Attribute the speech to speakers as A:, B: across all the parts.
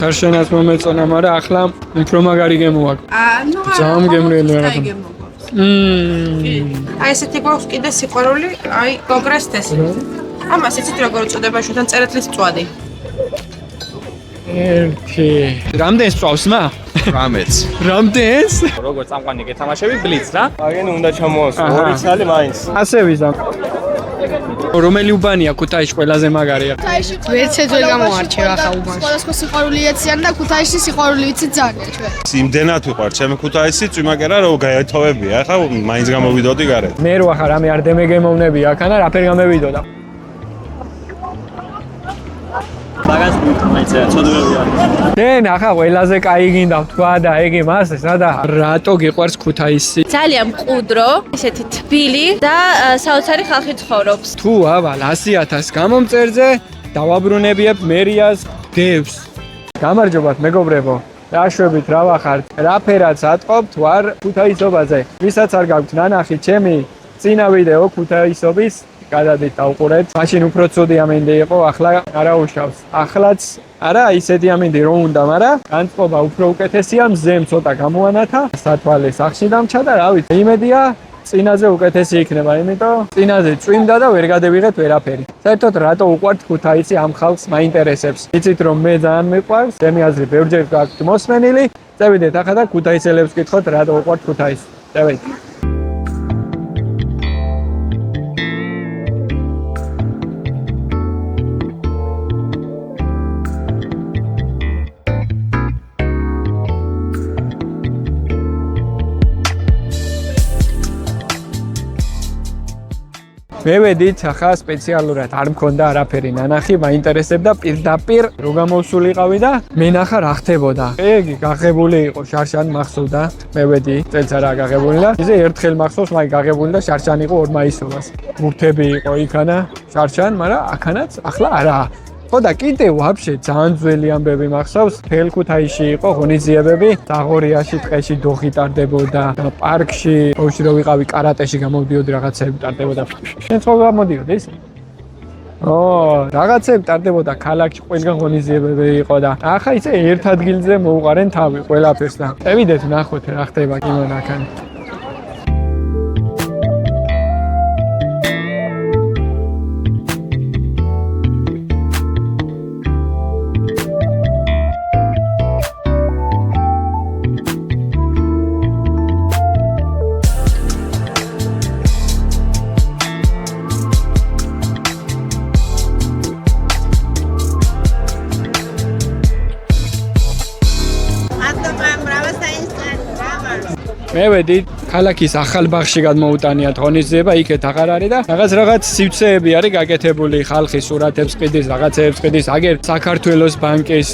A: Tarșenaț მომეწონა, მაგრამ ახლა უფრო მაგარი გემოვაკ. Ძალიან გემრიელი რაღაცა.
B: აი ესეთი გვაქვს კიდე სიყვარული, აი გოგრესტეს. ამას იცით როგორ უწოდება შუთან წერეთლის მწვადი.
A: ერთი. რამდენს წვავს მა?
C: 18.
A: რამდენს?
D: როგორც წამყვანი გეთამაშები ბლიც რა.
C: აგენ უნდა ჩამოასო ორი ცალი მაინც.
A: ასე ვიზამ. რომელი უბანია ქუთაისში ყველაზე მაგარია?
E: ვერცე ძველ გამოარჩევ ახლა უბანში. სხვადასხვა სიყვარული ეციან და ქუთაისში სიყვარული ვიცი ძალიან ჩვენ.
C: იმდენად ვიყარ ჩემი ქუთაისი წვიმაკერა რომ გაეთოვებია ახლა მაინც გამოვიდოდი გარეთ.
A: მე რო ახლა რამე არ დემეგემოვნები აქანა რაფერ გამევიდოდა.
D: მაგას მაინც ცოდვებია.
A: დენ ახლა ყველაზე კაი გინდა თქვა და ეგ იმას სადა რატო გიყვარს ქუთაისი?
F: ძალიან მყუდრო, ესეთი თბილი და საოცარი ხალხი ცხოვრობს.
A: თუ ავალ 100,000 გამომწერზე დავაბრუნებიებ მერიას დევს. გამარჯობათ მეგობრებო. რაშვებით რა ვახართ? რაფერაც ატყობთ ვარ ქუთაისობაზე. ვისაც არ გაქვთ ნანახი ჩემი წინა ვიდეო ქუთაისობის გადადით დავყურეთ. მაშინ უფრო ცუდი ამინდი იყო, ახლა არა უშავს. ახლაც არა ისეთი ამინდი რომ უნდა, მაგრამ განწყობა უფრო უკეთესია, მზემ ცოტა გამოანათა. სათვალე სახში დამჩა და რა ვიცი, იმედია წინაზე უკეთესი იქნება, იმიტომ წინაზე წვიმდა და ვერ გადევიღეთ ვერაფერი. საერთოდ რატო უყვართ ქუთაისი ამ ხალხს მაინტერესებს. იცით რომ მე ძალიან მიყვარს, ჩემი აზრი ბევრჯერ გაქვთ მოსმენილი. წევიდეთ ახლა და ქუთაისელებს ვკითხოთ რატო უყვართ ქუთაისი. წევიდეთ. მე ვედით ახლა სპეციალურად არ მქონდა არაფერი ნანახი, მაინტერესებდა პირდაპირ რო გამოვსულიყავი და მე ნახა რა ხდებოდა. ეგი გაღებული იყო შარშან მახსოვდა, მე ვედი წელს არა გაღებული და ისე ერთხელ მახსოვს, მაი გაღებული და შარშან იყო 2 მაისობას. ბურთები იყო იქანა შარშან, მაგრამ აქანაც ახლა არა. ხო და კიდე ვაფშე ძალიან ძველი ამბები მახსოვს, თელ ქუთაისში იყო ღონისძიებები, დაღორიაში ტყეში დოხი ტარდებოდა, პარკში, ბავშვი რო ვიყავი კარატეში გამოვდიოდი რაღაცები ტარდებოდა. შენ ხო გამოდიოდი ის? რაღაცები ტარდებოდა ქალაქში, ყველგან ღონისძიებები იყო და ახლა ისე ერთ ადგილზე მოუყარენ თავი ყველაფერს და წევიდეთ ნახოთ რა ხდება კინონაკან. მე ვედი ქალაქის ახალ ბაღში გადმოუტანიათ ღონისძიება, იქეთ აღარ არის და რაღაც სივცეები არის გაკეთებული, ხალხი სურათებს ყიდის, რაღაცეებს ყიდის, აგერ საქართველოს ბანკის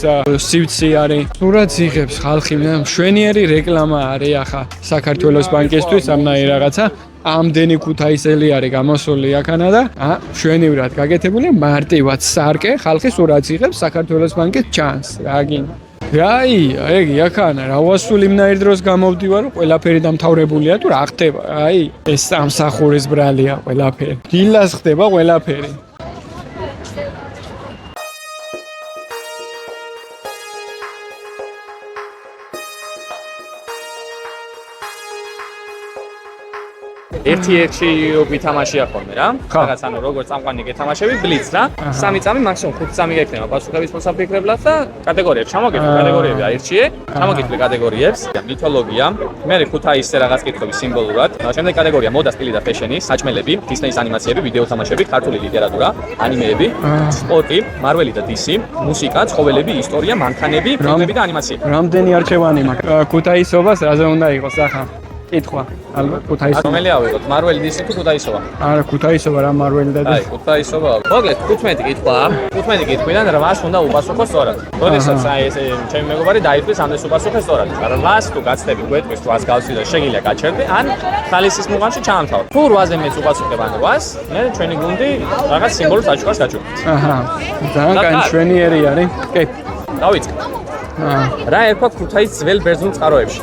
A: სივცე არის. სურათს იღებს ხალხი, მშვენიერი რეკლამა არის ახლა საქართველოს ბანკისთვის ამნაირი რაღაცა. ამდენი ქუთაისელი არის გამოსული აქანა და მშვენივრად გაკეთებული, მარტივად სარკე, ხალხი სურათს იღებს, საქართველოს ბანკის ჩანს, რა გინდა. რაი, ეგ აქანა რა ვასული მნაირ დროს გამოვდივარ, ყველაფერი დამთავრებულია თუ რა ხდება? აი, ეს სამსახურის ბრალია ყველაფერი. დილას ხდება ყველაფერი.
D: ერთი ვითამაშია ხოლმე რა. რაღაც ანუ როგორც წამყვანი გეთამაშები ბლიც რა. 3 წამი მაქსიმუმ 5 წამი გექნება პასუხების მოსაფიქრებლად და კატეგორიებს ჩამოგეწევ კატეგორიები აირჩიე. ჩამოგიწვი კატეგორიებს, მითოლოგია, მე ქუთაისზე რაღაც კითხები სიმბოლურად. შემდეგ კატეგორია მოდა, სტილი და ფეშენი, საჭმელები, დისნეის ანიმაციები, ვიდეო თამაშები, ქართული ლიტერატურა, ანიმეები, სპორტი, მარველი და DC, მუსიკა, ცხოველები, ისტორია, მანქანები, ფილმები და ანიმაციები.
A: რამდენი არჩევანი მაქვს? ქუთაისობას რაზე უნდა იყოს ახლა? კითხვა, ალბათ ქუთაისობა.
D: რომელი ავიღოთ? მარველი, DC თუ ქუთაისობა?
A: არა, ქუთაისობა რა მარველი და
D: აი, ქუთაისობა. მოგეთ 15 კითხვა. 15 კითხვიდან 8-ს უნდა უპასუხო სწორად. როდესაც აი ეს ჩემი მეგობარი დაიწყეს ამდენს უპასუხე სწორად. 8-ს თუ გაცდები გვეტყვის თუ 8-ს გავსვი და შეგიძლია გაჩერდე, ან ხალისის მუღამში ჩაამთავრ. თუ 8-ზე მეც უპასუხებ ან 8-ს, მე ჩვენი გუნდი რაღაც სიმბოლოს აჩუქას გაჩუქებთ.
A: აჰა. ძალიან კაი მშვენიერი არის. კი.
D: დავიწყე. რა ერქვა ქუთაისის ძველ ბერძნულ წყაროებში?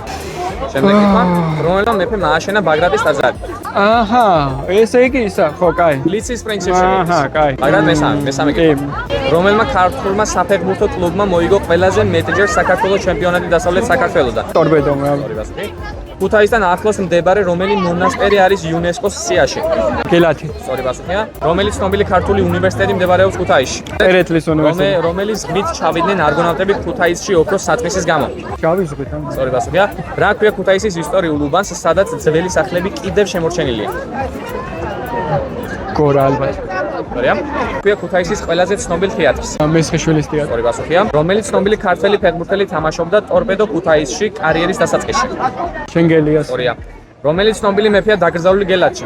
D: შემდეგ ითქვა, რომელმა მეფე მააშენა ბაგრატის ტაძარი.
A: აჰა, ესე იგი ისა, ხო, კაი.
D: ბლიცის პრინციპში.
A: აჰა, კაი.
D: მაგრამ მესამე კითხვა. რომელმა ქართულმა საფეხბურთო კლუბმა მოიგო ყველაზე მეტჯერ საქართველოს ჩემპიონატი დასავლეთ საქართველოსთან.
A: ტორპედო მე.
D: ქუთაისთან ახლოს მდებარე რომელი მონასტერი არის იუნესკოს სიაში?
A: გელათი.
D: სწორი პასუხია. რომელი ცნობილი ქართული უნივერსიტეტი მდებარეობს ქუთაისში?
A: ერეთლის უნივერსიტეტი.
D: რომელიც ღმით ჩავიდნენ არგონავტები ქუთაისში ოქროს საწმისის გამო?
A: ჩავიზღვით ამ.
D: სწორი პასუხია. რა ქვია ქუთაისის ისტორიულ უბანს, სადაც ძველი სახლები კიდევ შემორჩენილია?
A: გორა ალბათ.
D: სწორია. ქვია ქუთაისის ყველაზე ცნობილ თეატრს?
A: მესხიშვილის თეატრი.
D: სწორი პასუხია. რომელიც ცნობილი ქართველი ფეხბურთელი თამაშობდა ტორპედო ქუთაისში კარიერის დასაწყისში?
A: შენგელიას.
D: სწორია. რომელიც ცნობილი მეფეა დაკრძალული გელათში?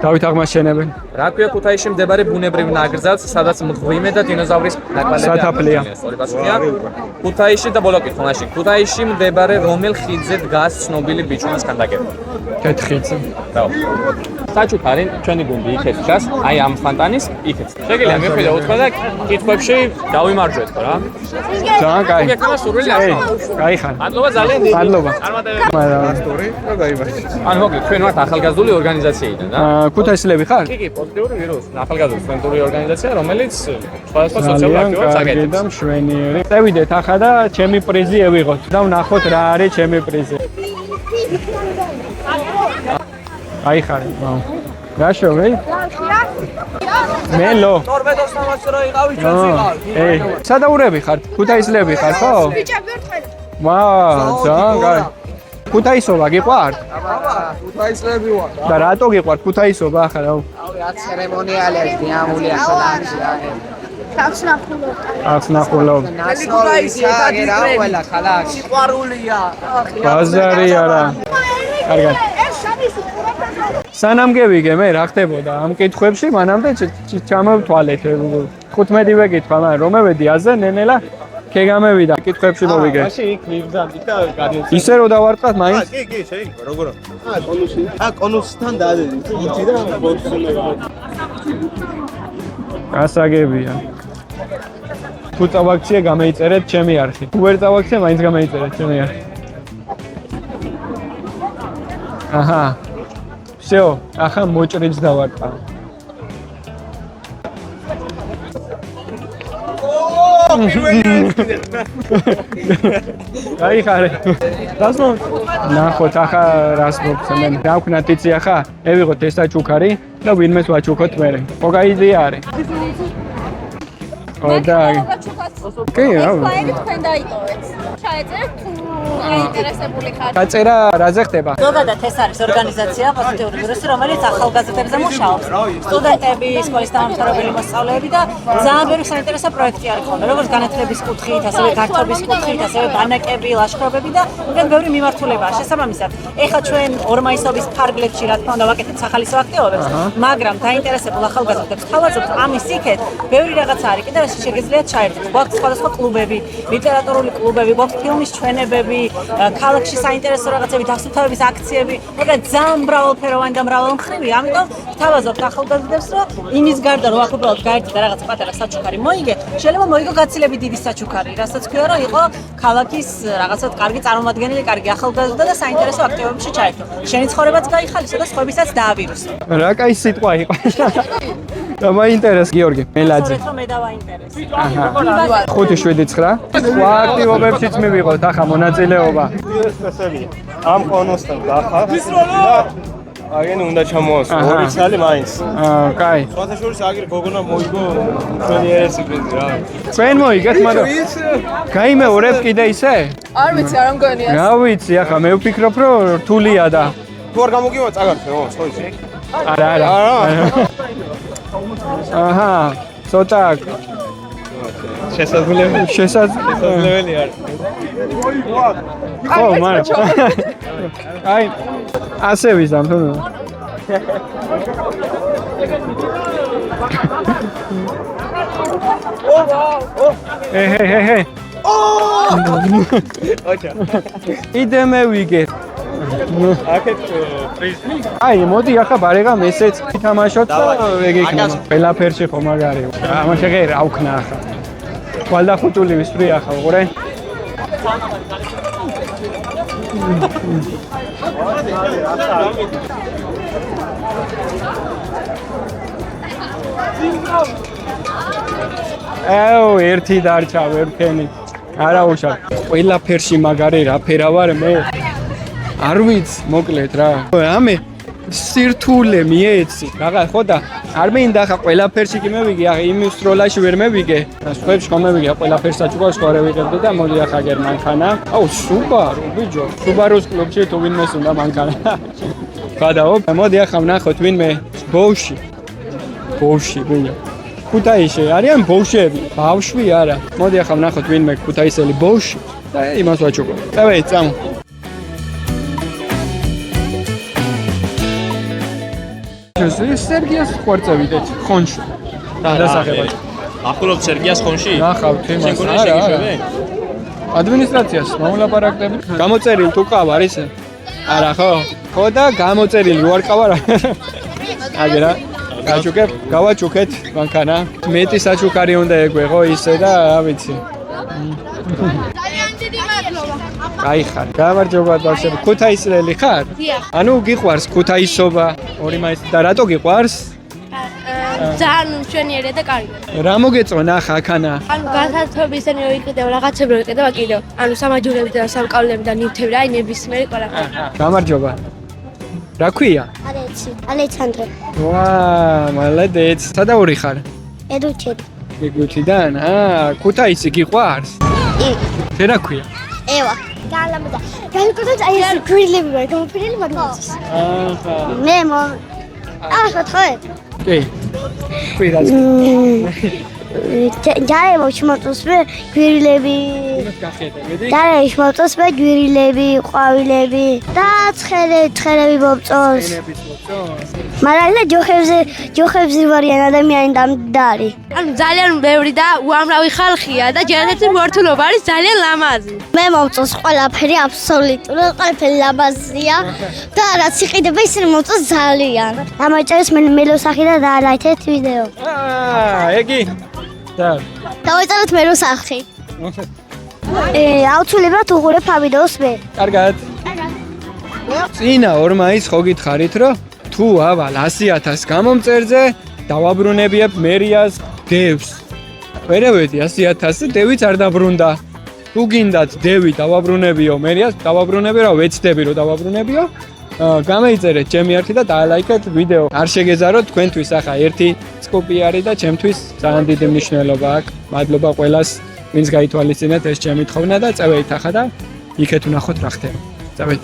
A: დავით აღმაშენებელი.
D: რა ქვია ქუთაისში მდებარე ბუნებრივ ნაკრძალს, სადაც მღვიმე და დინოზავრის ნაკვალები
A: სათაფლია.
D: სწორი პასუხია. ქუთაისში და ბოლო კითხვა მაშინ. ქუთაისში მდებარე რომელ ხიდზე დგას ცნობილი ბიჭუნის ქანდაკება?
A: კეთხიძე.
D: ბრავო. საჩუქარი ჩვენი გუნდი იქეთ დგას, აი ამ ფანტანის იქეთ. შეგიძლია მეფედა უთქვა და კითხვებში დავიმარჯვეთ რა.
A: ძალიან კაი.
D: გეკამა სურვილი ახლა.
A: კაი ხარ.
D: მადლობა ძალიან დიდი.
A: მადლობა.
D: წარმატებები.
A: სტორი, რა გაიმარჯვე.
D: ან მოკლედ ჩვენ ვართ ახალგაზრდული ორგანიზაციიდან რა.
A: ქუთაისლები ხარ?
D: კი, პოზიტიური ვირუს, ახალგაზრდული სტუდენტური ორგანიზაცია, რომელიც სხვადასხვა სოციალურ აქტივობებს აკეთებს.
A: და მშვენიერი. წევიდეთ ახლა და ჩემი პრიზი ევიღოთ. და ვნახოთ რა არის ჩემი პრიზი. აი ხარ. რა შევე? მელო.
G: ტორპედოს თამაშს რო იყავი ჩვენს იყავ.
A: სადაურები ხარ? ქუთაისლები ხარ, ხო?
E: ბიჭები ვერთხელი.
A: ძალიან კაი. ქუთაისობა გიყვართ?
G: აბა, ქუთაისლები ვარ.
A: და რატო გიყვართ ქუთაისობა ახლა რა?
G: ავი რა ცერემონიალებს დიამული ახლა.
A: აქვს ნახულობ.
G: ქუთაისი ეგა ყველა ქალაქი. სიყვარულია.
A: ბაზარი არა. კარგად. სანამ გევიგე მე რა ხდებოდა ამ კითხვებში, მანამდე ჩამოვთვალეთ 15-ვე კითხვა, მაგრამ რომ მევედი აზე ნენელა ქეგამევიდა კითხვებში მოვიგე.
H: მაშინ იქ მივგზავდი და გადავწყვეტ.
A: ისე რო დავარტყათ მაინც?
H: კი, შეიძლება, როგორ? კონუსი. კონუსთან დადედი. იცი და ბოქსუნე.
A: გასაგებია. თუ წავაქციე გამეიწერეთ ჩემი არხი. თუ ვერ წავაქციე მაინც გამეიწერეთ ჩემი არხი. აჰა. всё, ახლა მოჭრიც დავარტყა. აი ხარე. რას მო? ნახოთ ახლა რას მოგცემენ. რა ვქნათ იცი ახლა? ევიღოთ ეს საჩუქარი და ვინმეს ვაჩუქოთ მე. ხო გაიდეა არის. ო და კი რა.
F: თქვენ დაიტოვეთ. ჩაეწერეთ თუ აინტერესებული ხართ.
A: გაწერა რაზე ხდება?
I: ზოგადად ეს არის ორგანიზაცია პოზიტიური ვირუსი, რომელიც ახალგაზრდებზე მუშაობს. სტუდენტები, სკოლის დამამთავრებელი მოსწავლეები და ძალიან ბევრი საინტერესო პროექტი არის ხოლმე, როგორც განათლების კუთხით, ასევე გართობის კუთხით, ასევე ბანაკები, ლაშქრობები და უკეთ ბევრი მიმართულებაა. შესაბამისად, ეხლა ჩვენ ორმაისობის ფარგლებში რა თქმა უნდა ვაკეთებთ სახალისო აქტივობებს, მაგრამ დაინტერესებულ ახალგაზრდებს თავაზობთ ამის იქეთ ბევრი რაღაცა არის. კიდევ შეგიძლიათ ჩაერთოთ. გვაქვს სხვადასხვა კლუბები, ლიტერატურული კლუბები, გვაქვს ფილმის ჩვენებები, ქალაქში საინტერესო რაღაცები, დასუფთავების აქციები, მაგრამ ძალიან მრავალფეროვანი და მრავალმხრივია. ამიტომ ვთავაზობთ ახალგაზრდებს, რომ იმის გარდა რომ აქ უბრალოდ გაერთი და რაღაც პატარა საჩუქარი მოიგე, შეიძლება მოიგო გაცილებით დიდი საჩუქარი, რასაც ქვია, რომ იყო ქალაქის რაღაცად კარგი წარმომადგენელი, კარგი ახალგაზრდა და საინტერესო აქტივობებში ჩაერთო. შენი ცხოვრებაც გაიხალისო და სხვებისაც დაავირუსო.
A: რა კაი სიტყვა იყო. და მაინტერესებს გიორგი მელაძე.
I: სწორედ რომ მე დავაინტერესე.
A: 5-7-9. სხვა აქტივობებშიც მივიღოთ ახლა მონაწილეობა.
H: წესები. ამ კონუსთან დახარ. აგენ უნდა ჩამოასო. ორი ცალი მაინც.
A: კაი.
H: სხვათა შორის აგერ გოგონა მოიგო მშვენიერესი პრიზი რა.
A: ჩვენ მოიგეთ, მაგრამ გაიმეორებ კიდე ისე?
B: არ ვიცი, არ მგონია.
A: რა ვიცი, ახლა მე ვფიქრობ, რომ რთულია და
H: თუ არ გამოგივა წაგართვე, ხო იცი?
A: არა, არა. აჰა, ცოტა
H: შესაძლებელი არის.
A: ხო, მაგრამ აი ასე ვიზამ თუ ჰე იდე მე ვიგე
H: აქეთ პრიზი.
A: აი მოდი ახლა ბარეგა ესეც თამაშოთ და ეგ იქნება ყველაფერში ხო მაგარია ამაში ღერ ავქნა ახლა. Qual da ხუთული ვისვრი ახლა უყურე? აუ, ერთი დარჩა, ვერქენი. არა უშავ. ყველაფერში მაგარი რა ფერა ვარ მე. არ ვიცი, მოკლედ რა. ამე სირთულე მიეცი. რაღა ხო და არ მინდა ხა ყველაფერში კი მევიგე, ახლა იმ სტროლაში ვერ მევიგე. სხვებს ხომ მევიგე, ყველაფერს საჭუყავს ხო არ ვიღებდი და მოდი ახლა გერ მანქანა. აუ, სუბარო, ბიჭო. სუბაროს კლუბში თუ ვინმეს უნდა მანქანა. გადაო, მოდი ახლა ვნახოთ ვინმე ბოუში. ბოუში, ბიჭო. ქუთაისში არიან ბოუშები, ბავშვი არა. მოდი ახლა ვნახოთ ვინმე ქუთაისელი ბოუში და იმას ვაჩუქო. დავეი, წამო. სერგიას ხვერწევიდეთ ხონში. დასახებად.
D: ახლობთ სერგიას ხონში?
A: ნახავთ იმას. არა. ადმინისტრაციას მომლაპარაკდები. გამოწერილი თუ ყავარ ისე? არა ხო? ხო და გამოწერილი ვარ ყავარ. აგერა. გაჩუქებ, გავაჩუქეთ მანქანა. მეტი საჩუქარი უნდა ეგვეღო ისე და რა ვიცი.
E: ძალიან დიდი მადლობა.
A: აი ხარ. გამარჯობა ბავშვები. ქუთაისელი ხარ?
E: დიახ.
A: ანუ გიყვარს ქუთაისობა, ორი მაისი და რატო გიყვარს?
E: ძალიან მშვენიერია და კარგი.
A: რა მოგეწონა ხაქანა?
E: ანუ განსაცდელობისანი რო იყიდევ, რაღაცები რო იყიდევ, აკიდევ. ანუ სამაჯურები და სამკავლები და ნივთები რა, ნებისმიერი ყველაფერი.
A: გამარჯობა. რა ქვია?
E: ალექსანდრე.
A: ვა, მალადეც. სადაური ხარ?
E: ედუჩეთი.
A: ეგუთიდან? ქუთაისი გიყვარს? შენ რა ქვია?
E: ევა. გალამდა. განკუთვნილ აი ეს გვირილები ვარ, გამოფენილი მაგნაცის.
A: აჰა.
E: მე ახლა თქვენ.
A: კი. კვირას.
E: ჯაევა შემოწოს მე გვირილები. ჯაევა შემოწოს მე გვირილები, ყვავილები და ცხელები მომწონს. მაგრამ ჯოხებზე ვარიან ადამიანი და მდარი. ანუ ძალიან ბევრი და უამრავი ხალხია და ჯერადეთი მორთულობა არის ძალიან ლამაზი. მე მომწონს ყველაფერი აბსოლუტურად, ყველაფერი ლამაზია და რაც იყიდება ისინი მომწონს ძალიან. ამაჭერს მე მელოსახი და დაალაითეთ ვიდეო.
A: ეგი. და
E: დავეწეროთ მელოსახი. აუცილებლად უღურებ ამ ვიდეოს მე.
A: კარგად. წინა 2 მაისს ხო გითხარით რომ თუ ავალ 100,000 გამომწერზე დავაბრუნებიებ მერიას დევს. ვერევედი 100,000 დევიც არ დაბრუნდა. თუ გინდათ დევი დავაბრუნებიო მერიას, დავაბრუნები რა ვეცდები რომ დავაბრუნებიო. გამოიწერეთ ჩემი არქი და დაალაიქეთ ვიდეო. არ შეგეზაროთ თქვენთვის ახლა ერთი სკოპი არის და ჩემთვის ძალიან დიდი მნიშვნელობა აქვს. მადლობა ყველას, ვინც გაითვალისწინეთ ეს ჩემი თხოვნა და წევით ახლა და იქეთ ვნახოთ რა ხდება. წევით.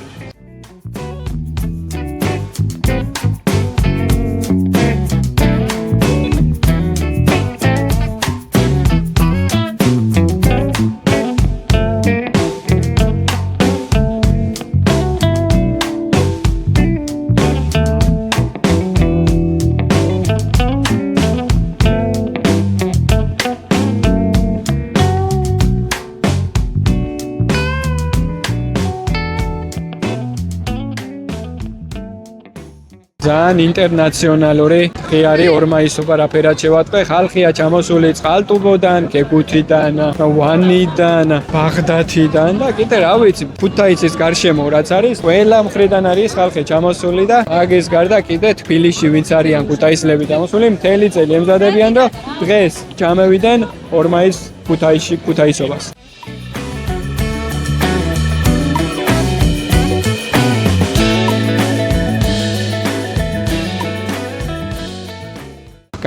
A: ძალიან ინტერნაციონალური დღე არის 2 მაისობა რაფერად შევატყვე. ხალხია ჩამოსული წყალტუბოდან, გეგუთიდან, ვანიდან, ბაღდათიდან და კიდე რა ვიცი, ქუთაისის გარშემო რაც არის, ყველა მხრიდან არის ხალხი ჩამოსული და მაგის გარდა კიდე თბილისში ვინც არიან ქუთაისლები ჩამოსული, მთელი წელი ემზადებიან რომ დღეს ჩამევიდნენ 2 მაისს ქუთაისში ქუთაისობას.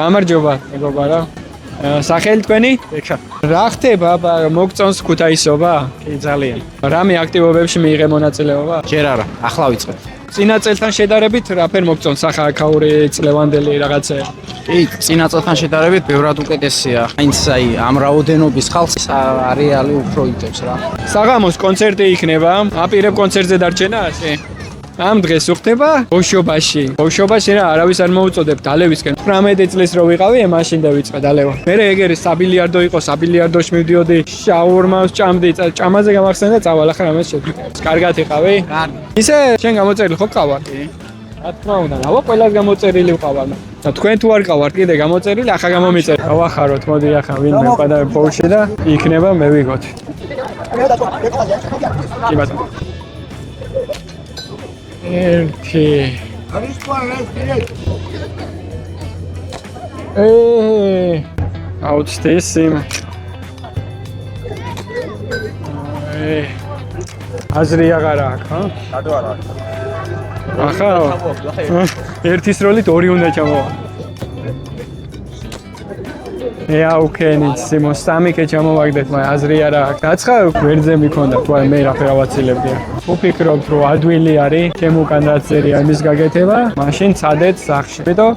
A: გამარჯობა, მეგობარო. სახელი თქვენი? ექშა. რა ხდება, მოგწონს ქუთაისობა? კი, ძალიან. რამე აქტივობებში მიიღე მონაწილეობა?
G: ჯერ არა, ახლა ვიწყებ.
A: წინა წელთან შედარებით რაფერ მოგწონს ახლა აქაური წლევანდელი რაღაცა?
G: კი, წინა წელთან შედარებით ბევრად უკეთესია. აინც აი ამ რაოდენობის ხალხს არეალი უფრო იტევს რა.
A: საღამოს კონცერტი იქნება. აპირებ კონცერტზე დარჩენას? კი. ამ დღეს უხდება ბოშობაში. ბოშობაში რა არავის არ მოუწოდებ დალევისკენ. 18 წლის რო ვიყავი, მაშინ დავიწყე დალევა. მერე ეგერი საბილიარდო იყო, საბილიარდოში მივდიოდი, შაურმას ჭამდი, ჭამაზე გამახსენდა წავალ ახლა რამეს შეგვიყავს. კარგად იყავი?
G: კარგი.
A: ისე შენ გამოწერილი ხო ყავარ? კი. რა თქმა უნდა, რავა ყველას გამოწერილი ვყავარ. და თქვენ თუ არ ყავართ კიდე გამოწერილი, ახლა გამომიწერეთ. ავახაროთ, მოდი ახლა ვინმე პადავე პოუში და იქნება მე ვიგოთ. კი ბატონო. ერთი. აუტსტესიმ. აზრი აღარ აქვს, ხო?
C: რატო არ არის?
A: ახლა ერთის როლით ორი უნდა ჩამოვა. აუქენით, სიმო, სამი კე ჩამოვაგდეთ, მაგრამ აზრი არ აქვს. დაცხა გვერდზე მიქონდა, თუ არა მე რა ვაცილებდია. ვფიქრობთ, რომ ადვილი არის, ჩემ უკან რაც წერია იმის გაკეთება, მაშინ წადეთ სახში. ბედო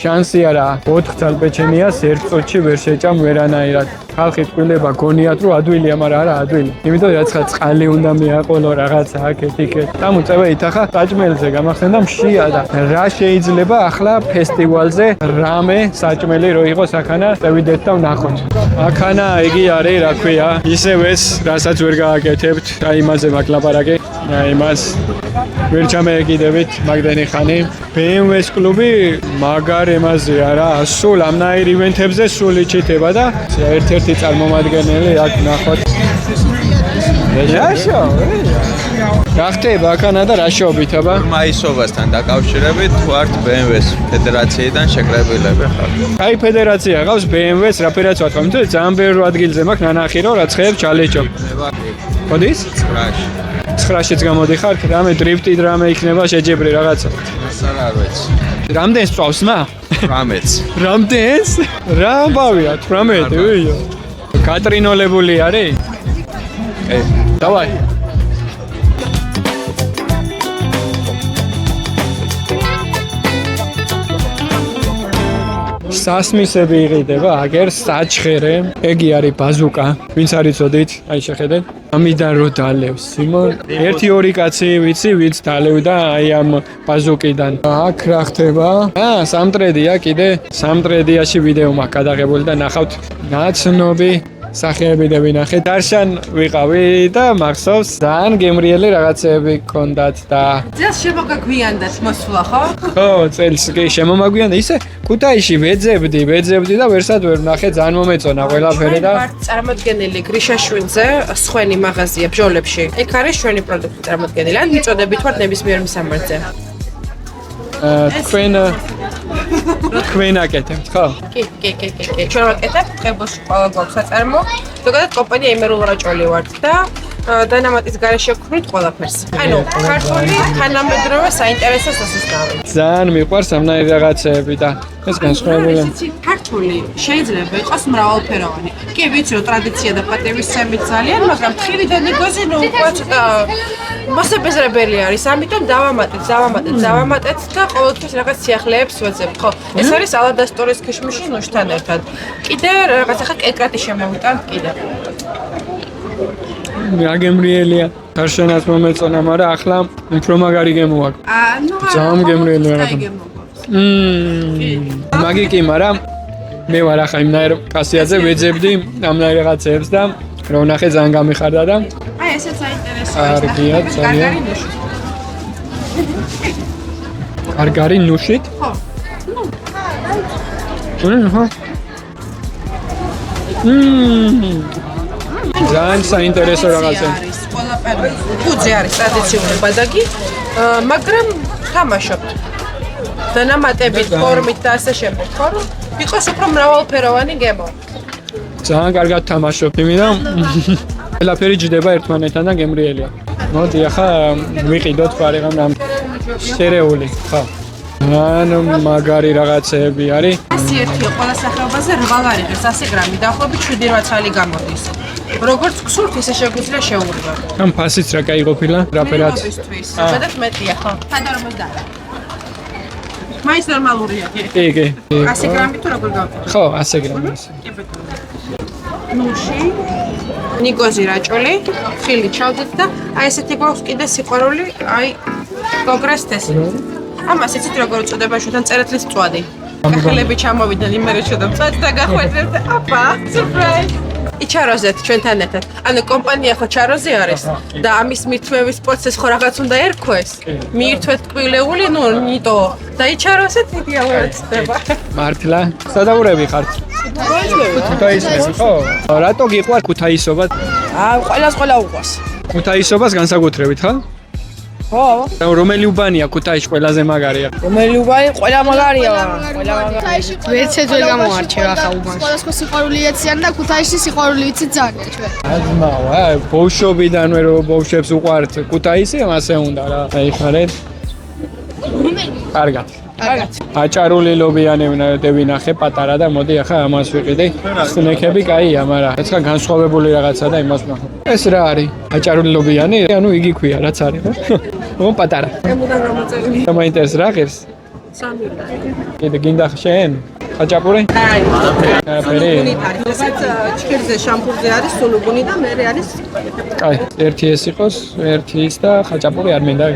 A: შანსი არა, 4 ძალბეჭენიას ერთ წუთში ვერ შეჭამ ვერანაირად. ხალხი ტყვილება გონიათ, რომ ადვილია, მაგრამ არა ადვილი. იმიტომ რაცხა წყალი უნდა მიაყოლო რაღაცა აქეთ-იქეთ. დამუწევა ითახა საჭმელზე, გამახსენდა მშია და რა შეიძლება ახლა ფესტივალზე რამე საჭმელი რო იყოს აქანა, წევიდეთ და ვნახოთ. აქანა იგი არის, რა ქვია, ისევ ეს, რასაც ვერ გააკეთებთ, აი იმაზე ვაკლაპარაკე, აი იმას ვერ ჩამეეკიდებით მაგდენი ხანი. BMW-ს კლუბი მაგარ ემაზე არა, სულ ამნაირ ივენთებზე სულ იჩითება და ერთ-ერთი წარმომადგენელი აქ ნახოთ. რაშო? რა ხდება აქანა და რა შოობით აბა?
J: მაისობასთან დაკავშირებით თუ ართ BMW-ს ფედერაციიდან შეკრებილები ხართ?
A: აი ფედერაცია ყავს BMW-ს რაფერაც ვატყობ, იმიტომ რომ ძალიან ბევრ ადგილზე მაქვს ნანახი რომ რა ცხებს ჩალეჭო. მოდის?
J: 9-ში.
A: 9-შიც გამოდიხარ, რამე დრიფტი რამე იქნება შეჯებრი რაღაცა.
J: ასარ არ ვიცი.
A: რამდენს წავს მა?
J: 18-ს.
A: რამდენს? რა ამბავია 18, უიო. კატრინოლებული არის? დავაი. სასმისები იყიდება, აგერ საჩხერე, ეგი არის ბაზუკა. ვინც არ იცოდით, აი შეხედეთ. ამიდან რო დალევს, სიმონ, 1-2 კაცი ვიცი, ვინც დალევდა აი ამ ბაზუკიდან. აქ რა ხდება? სამტრედია კიდე, სამტრედიაში ვიდეო მაქვს გადაღებული და ნახავთ ნაცნობი სახეები და ვინახეთ. დარშან ვიყავი და მახსოვს ძალიან გემრიელი რაღაცეები გქონდათ და
B: ძელს შემოგაგვიანდათ მოსვლა, ხო?
A: ხო, წელს კი შემომაგვიანდა. ისე ქუთაისში ვეძებდი და ვერსად ვერ ვნახე, ძალიან მომეწონა ყველაფერი და
B: ვართ წარმოდგენილი გრიშაშვილზე, სხვენი მაღაზია ბჟოლებში. ეგ არის ჩვენი პროდუქტი წარმოდგენილი. ან მიწოდებით ვართ ნებისმიერ მისამართზე.
A: თქვენ აკეთებთ, ხო?
B: კი. ჩვენ ვაკეთებთ, ყებულში ყველა გვაქვს საწარმო. ზოგადად კომპანია იმერულ რაჭველი ვართ და დანამატის გარეშე ვქმნით ყველაფერს. ანუ ქართული თანამედროვე საინტერესო სასწავლებელი.
A: ძალიან მიყვარს ამნაირი რაღაცეები და ეს განსხვავებაა.
B: ქართული შეიძლება იყოს მრავალფეროვანი. კი, ვიცი რომ ტრადიცია და პატივისცემი ძალიან, მაგრამ თხილიდან იგოზი ნუ უკვე ცოტა მოსაბეზრებელი არის. ამიტომ დავამატეთ და ყოველთვის რაღაც სიახლეებს ვეძებთ, ხო? ეს არის ალადასტორის ქიშმიში ნუშთან ერთად. კიდე რაღაც ახლა კეკრატი შემოვიტანთ კიდე.
A: გემრიელია. გარშენაც მომეწონა, მაგრამ ახლა უფრო მაგარი გემოაქვს. ძალიან გემრიელი რაღაცა. მაგი კი, მაგრამ მე ვარ ახლა იმნაირ პასიაზე ვეძებდი ამნაირ რაღაცებს და რა ვნახე ძალიან გამიხარდა და
B: აი ესეც საინტერესოა.
A: კარგია, ძალიან. კარგარი ნუშით? ხო. ხო. ძალიან საინტერესო რაღაცა.
B: ფუძე არის ტრადიციული ბადაგი, მაგრამ თამაშობთ. დანამატებით, ფორმით და ასე შემდეგ, ხო? იყოს უფრო მრავალფეროვანი გემო.
A: ძალიან კარგად თამაშობ, იმიტომ ყველაფერი ჯდება ერთმანეთთან და გემრიელია. მოდი ახლა ვიყიდოთ პარიღამ რამ შერეული, ხო. ანუ მაგარი რაღაცეები არის.
B: 101 ყველა სახეობაზე 8 ლარიღი 100 გრამი, დაახლოებით 7-8 წელი გამოდის. როგორც გსურთ, ისე შეგვიძლია შეუღრმავთ.
A: ამ ფასიც რა კაი ყოფილა, რა ფერად?
B: ზოგადად მეტია, ხო? თანადრომად არა. მაინც ნორმალურია, კი.
A: კი.
B: 100 გრამი თუ როგორ გავაკეთოთ?
A: ხო, 100 გრამი.
B: ნუში, ნიკოზი რაჭველი, ხილი ჩავდეთ და აი ესეთი გვაქვს კიდე სიყვარული, აი გოგრას თესი. ამას იცით როგორ უწოდება შუთან წერეთლის მწვადი. კახელები ჩამოვიდნენ იმერე შუთან მწვადი და გახვედრეთ. აპა, სურპრაიზ. იჩაროზეთ ჩვენთან ერთად. ანუ კომპანია ხო ჩაროზე არის და ამის მირთმევის პროცესს ხო რაღაც უნდა ერქვეს. მიირთვეთ ტკბილეული, ნუ ნიტო და იჩაროზეთ იდეალურად ხდება.
A: მართლა? სადაურები ხართ? ქუთაისელი ხო? რატო გიყვართ ქუთაისობა?
B: ყველას ყველა უყვარს.
A: ქუთაისობას განსაკუთრებით, ხო?
B: ხო.
A: რომელი უბანია ქუთაისში ყველაზე მაგარია?
B: რომელი უბანი ყველა მაგარია, ყველა
K: ქუთაისში ვერცეთ ვერ გამოარჩევ ახლა უბანში. სხვადასხვა სიყვარული ეციან და ქუთაისში სიყვარული ვიცით ძალიან ჩვენ.
A: აზმავა, ბავშვობიდანვე რო ბავშვებს უყვართ ქუთაისი, ასე უნდა რა. აიხარეთ. კარგად. აჭარული ლობიანები ნახე პატარა და მოდი ახლა ამას ვიყიდე. სნექები კაია, მაგრამ ეცქა განსხვავებული რაღაცა და იმას ვნახო. ეს რა არის? აჭარული ლობიანი? ანუ იგი ქვია, რაც არის, ხო? ო პატარა.
B: ემუდან გამოწერილი.
A: მაინტერეს რა ღირს?
B: სამი.
A: კიდე გინდა შენ? ხაჭაპური?
B: აი.
A: არაფერი.
B: ესეც ჭირზე შამპურზე არის სულუგუნი და მერე არის.
A: კაი, ერთი ეს იყოს, ერთი ის და ხაჭაპური არ მინდა.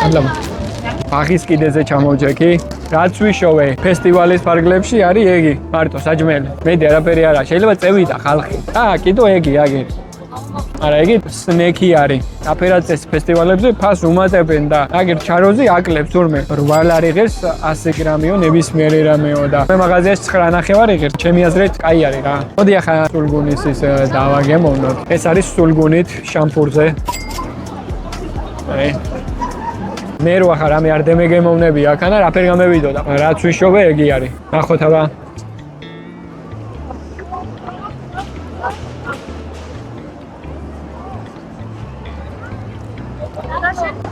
A: აბლამა. ბაღის კიდეზე ჩამოვჯექი. რაც ვიშოვე ფესტივალის ფარგლებში არის ეგი, მარტო საჯმელი. მედი არაფერი არა, შეიძლება წევიდა ხალხი. კიდო ეგი, აგი. არა, ეგი სნექი არის. აფერაცეს ფესტივალებზე ფას უმატებენ და აგი ჩაროზი აკლებს თურმე 8 ლარი ღირს 100 გრამიო ნებისმიერი რამეო და მე მაღაზიაში 9 ნახევარი ღირს. ჩემი აზრით კაი არის რა. მოდი ახლა სულგუნის ის დავაგემოვნოთ. ეს არის სულგუნით შამპურზე. აი მე რო ახლა რამე არ დემეგემოვნები აქანა რაფერ გამევიდოდა რაც ვიშოვე ეგი არის ნახოთ აბა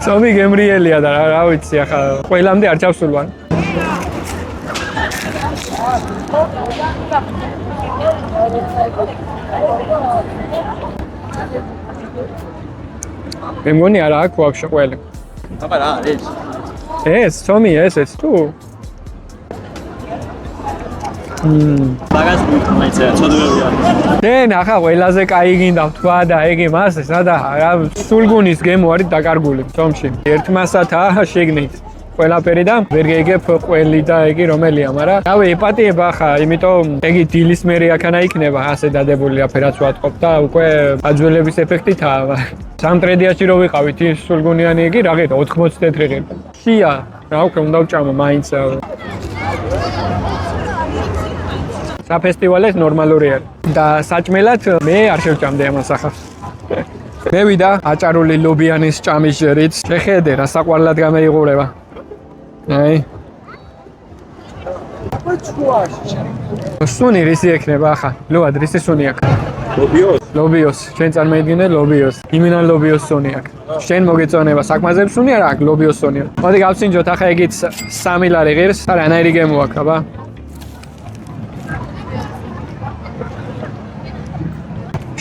A: სამი გემრიელია და რა ვიცი ახლა ყველამდე არ ჩავსულვან მე მგონი არა აქვს ვაფშე ყველი
J: აბა რა არის?
A: ეს სომი ესეც თუ?
H: მაგას მეცე ცოდვები არის.
A: დენ ახლა ყველაზე კაი გინდა თქვა და ეგე მას სადა რა სულგუნის გემო არის დაკარგული სომში. ერთმასათა შეგნით. ყველაფერი და ვერ გეგებ ყველი და ეგი რომელია, მაგრამ რავი ეპატიება ახლა, იმიტომ ეგი დილის მერე აქანა იქნება ასე დადებული აფერაც ვატყობ და უკვე აძველების ეფექტითაა. სამტრედიაში რო ვიყავით ის სულგუნიანი ეგი რა ღირდა 80 თეთრი ღირდა. შია, რა უკვე უნდა ვჭამო მაინც. საფესტივალეს ნორმალური არის. და საჭმელად მე არ შევჭამდი ამას ახლა. მე ვიდა აჭარული ლობიანის ჭამის ჟერით. შეხედე რა საყვარლად გამეიღურება. აი. სუნი რისი ექნება ახლა? ლოად რისი სუნი აქვს?
C: ლობიოს?
A: ლობიოს. შენ წარმოიდგინე ლობიოს. იმინან ლობიოს სუნი აქვს. შენ მოგეწონება საკმაზებს სუნი არა აქვს ლობიოს სუნი. მოდი გავსინჯოთ ახლა ეგიც 3 ლარი ღირს. არა, ანაირი გემო აქვს, აბა.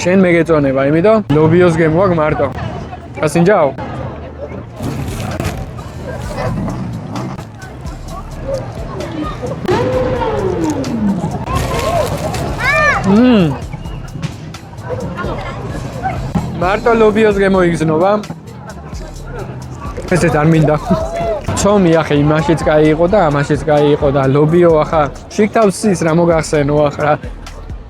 A: შენ მეგეწონება, იმიტომ ლობიოს გემო აქვს მარტო. გასინჯაო? მარტო ლობიოს გემოიგზნობა. ესეც არ მინდა. ცომი ახლა იმაშიც კაი იყო და ამაშიც კაი იყო და ლობიო ახლა შიგთავსის რა მოგახსენო ახლა.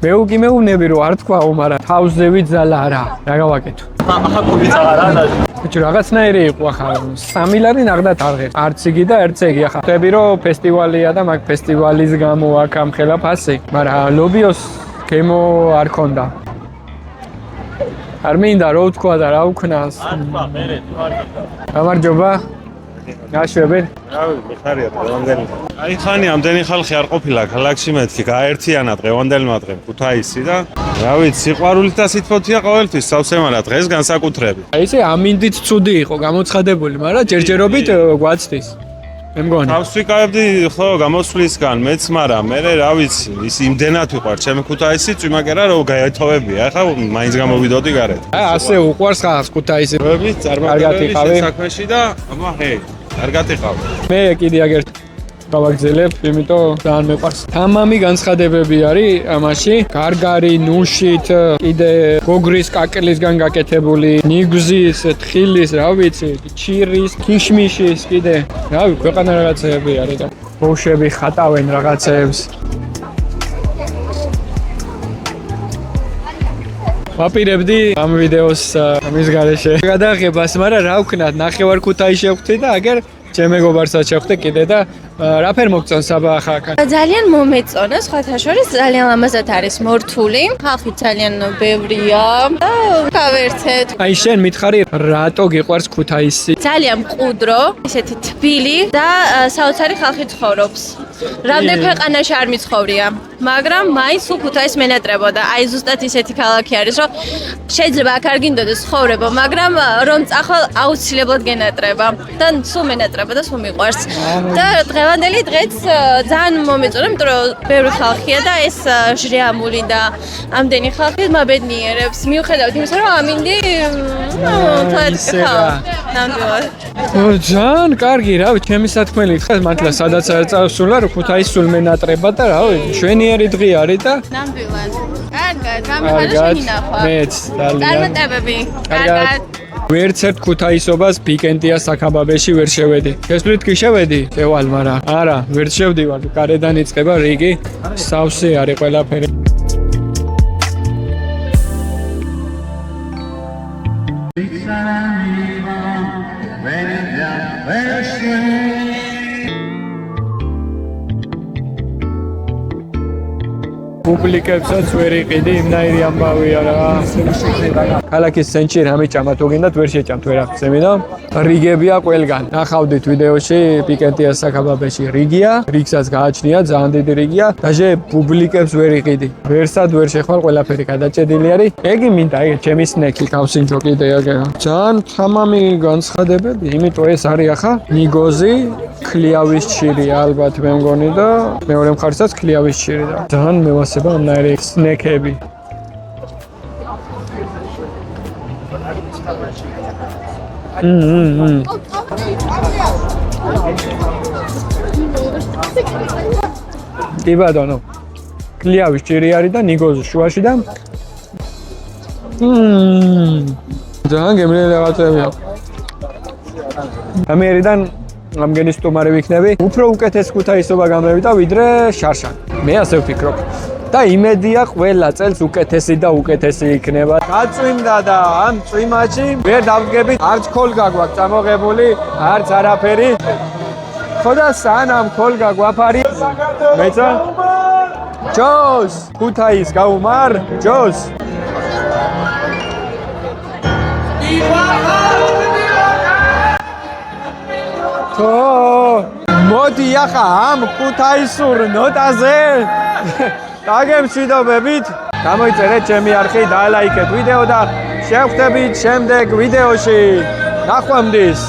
A: მე უგიმეუნები რომ არ თქვაო, მაგრამ თავზე ვიძალა რა გავაკეთო.
H: ახლა გუგიძალა რა და
A: ბიჭო რაღაცნაირი იყო ახლა 3 ლარი ნახდათ არ ღირს. არც იგი და არც ეგი ახლა. ხვდები რომ ფესტივალია და მაგ ფესტივალის გამო აქ ამხელა ფასი, მაგრამ ლობიოს გემო არ ქონდა. არ მინდა რო ვთქვა და რა ვქნას. გამარჯობა. გაშვებეთ.
C: რავი, მიხარია დღევანდელი. აი ხანი ამდენი ხალხი არ ყოფილა ქალაქში მეთქი, გაერთიანა დღევანდელმა დღემ ქუთაისი და რა ვიცი, სიყვარულით და სითბოთია ყოველთვის სავსე, მაგრამ დღეს განსაკუთრებით.
A: აი ესე ამინდით ცუდი იყო, გამოცხადებული, მაგრამ ჯერჯერობით გვაცდის. მე მგონი.
C: თავს ვიკავებდი ხო გამოსვლისგან, მეც, მაგრამ მე რა ვიცი, ის იმდენად ვიყარ ჩემი ქუთაისი, წვიმაკერა რომ გაეთოვებია. ახლა მაინც გამოვიდოდი გარეთ.
A: ასე უყვარს ხალხს ქუთაისი.
C: ვები წარმატებული საქმეში და აბა ჰეი, კარგად იყავ.
A: მე კიდე აგერ გავაგზელებ, იმიტომ ძალიან მეყვარს. თამამი განცხადებები არის ამაში. გარგარი, ნუშით, კიდე გოგრის კაკელისგან გაკეთებული, ნიგზის, თხილის, რა ვიცი, ჩირის, ქიშმიშის, კიდე. რავი, ქვეყანა რაღაცეები არის და ბოშები ხატავენ რაღაცეებს. ვაპირებდი ამ ვიდეოს ამის გარეშე გადაღებას, მაგრამ რა ვქნათ, ნახევარ ქუთაისში შევხვდი და აგერ ჩემ მეგობარსაც შევხვდი კიდე და რაფერ მოგწონს საბა ახლა?
F: ძალიან მომეწონა, სხვათა შორის ძალიან ლამაზად არის მორთული. ხალხი ძალიან ბევრია და გავერთეთ.
A: აი შენ მითხარი რატო გიყვარს ქუთაისი?
F: ძალიან მყუდრო, ესეთი თბილი და საოცარი ხალხი ცხოვრობს. რამდენ ქვეყანაში არ მიცხოვრია, მაგრამ მაინც სულ ქუთაისს მენატრებოდა. აი ზუსტად ისეთი ქალაქი არის, რომ შეიძლება აქ არ გინდოდეს ცხოვრება, მაგრამ რომ წახვალ აუცილებლად გენატრება და სულ მენატრება და სულ მიყვარს. და დღევანდელი დღეც ძალიან მომეწონა, იმიტომ რომ ბევრი ხალხია და ეს ჟრიამული და ამდენი ხალხი მაბედნიერებს. მიუხედავად იმისა, რომ ამინდი ნამდვილად.
A: ძალიან კარგი, რავი, ჩემი სათქმელი ხარ, მართლა სადაც არ წავსულა, რომ ქუთაისს სულ მენატრება და რავი, შვენიერი დღე არის და
F: ნამდვილად. კარგად, გამიხარა შენი ნახვა.
A: მეც ძალიან.
F: წარმატებები. კარგად.
A: ვერცერთ ქუთაისობას პიკენტია საქაბაბეში ვერ შევედი. შესვლით კი შევედი, ევალ, მაგრამ არა, ვერ შევდივარ. გარედან იწყება რიგი, სავსე არის ყველაფერი. პუბლიკებსაც ვერ იყიდი, იმნაირი ამბავია რა. ქალაქის ცენტრში რამე ჭამა თუ გინდათ ვერ შეჭამთ ვერაფერს, ემინო. რიგებია ყველგან. ნახავდით ვიდეოში პიკენტიას საქაბაბეში რიგია, რიგსაც გააჩნია, ძალიან დიდი რიგია. დაჟე პუბლიკებს ვერ იყიდი. ვერსად ვერ შეხვალ, ყველაფერი გადაჭედილი არის. ეგი მინდა, ეგ ჩემი სნექი გავსინჯო კიდე აგერა. ძალიან თამამი განცხადებები, იმიტომ ეს არის ახლა ნიგოზი, ქლიავის ჭირი ალბათ მე მგონი და მეორე მხარესაც ქლიავის ჭირი და ძალიან მევასება ამნაირი სნექები. კი ბატონო. ქლიავის ჭირი არის და ნიგოზი შუაში და ძალიან გემრიელი რაღაცებია. ამერიდან ამგენი სტუმარი ვიქნები, უფრო უკეთეს ქუთაისობა გამევიდა ვიდრე შარშან. მე ასე ვფიქრობ. და იმედია ყველა წელს უკეთესი და უკეთესი იქნება. გაწვიმდა და ამ წვიმაში ვერ დავდგებით, არც ქოლგა გვაქვს წამოღებული, არც არაფერი. ხო და სანამ ქოლგა გვაფარი, მეცა ჯოს ქუთაის გაუმარ, ჯოს. მოდი ახლა ამ ქუთაისურ ნოტაზე დაგემშვიდობებით. გამოიწერეთ ჩემი არხი, დალაიქეთ ვიდეო და შევხვდებით შემდეგ ვიდეოში. ნახვამდის.